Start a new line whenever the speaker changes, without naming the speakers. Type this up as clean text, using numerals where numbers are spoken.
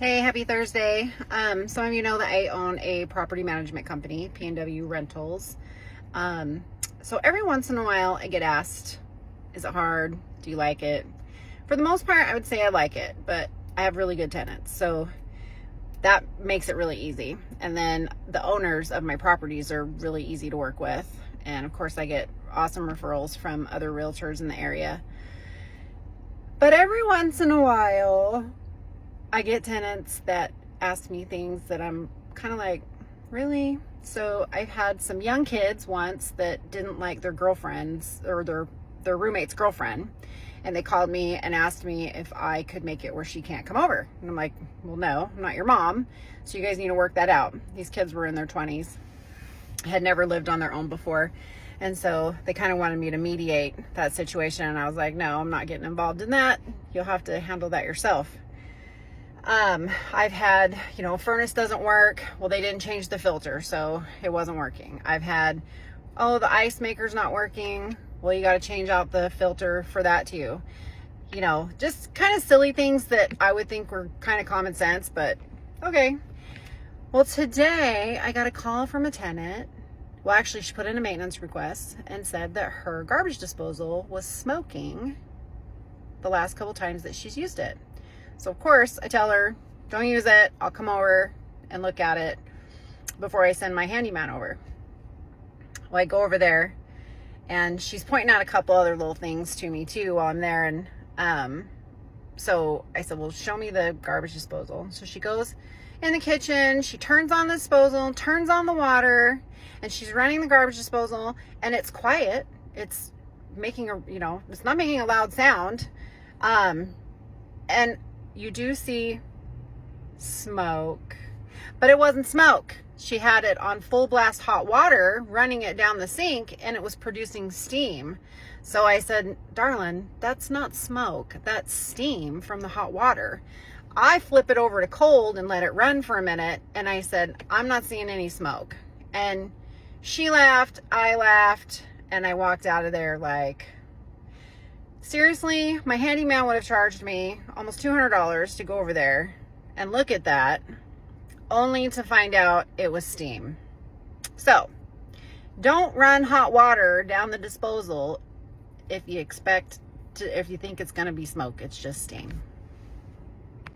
Hey, happy Thursday. Some of you know that I own a property management company, PNW Rentals. So every once in a while I get asked, is it hard? Do you like it? For the most part, I would say I like it, but I have really good tenants. So that makes it really easy. And then the owners of my properties are really easy to work with. And of course I get awesome referrals from other realtors in the area. But every once in a while, I get tenants that ask me things that I'm kind of like, really? So I've had some young kids once that didn't like their girlfriends or their roommate's girlfriend. And they called me and asked me if I could make it where she can't come over. And I'm like, well, no, I'm not your mom. So you guys need to work that out. These kids were in their 20s, had never lived on their own before. And so they kind of wanted me to mediate that situation. And I was like, no, I'm not getting involved in that. You'll have to handle that yourself. I've had, furnace doesn't work. Well, they didn't change the filter, so it wasn't working. I've had, the ice maker's not working. Well, you got to change out the filter for that too. Just kind of silly things that I would think were kind of common sense, but okay. Well, today I got a call from a tenant. Well, actually, she put in a maintenance request and said that her garbage disposal was smoking the last couple times that she's used it. So of course I tell her, don't use it. I'll come over and look at it before I send my handyman over. Well, I go over there and she's pointing out a couple other little things to me too while I'm there. And so I said, well, show me the garbage disposal. So she goes in the kitchen, she turns on the disposal, turns on the water, and she's running the garbage disposal, and it's quiet. It's making it's not making a loud sound. And you do see smoke, but it wasn't smoke. She had it on full blast hot water, running it down the sink, and it was producing steam. So I said, darling, that's not smoke. That's steam from the hot water. I flip it over to cold and let it run for a minute. And I said, I'm not seeing any smoke. And she laughed, I laughed, and I walked out of there like, seriously, my handyman would have charged me almost $200 to go over there and look at that, only to find out it was steam. So don't run hot water down the disposal if you think it's going to be smoke. It's just steam.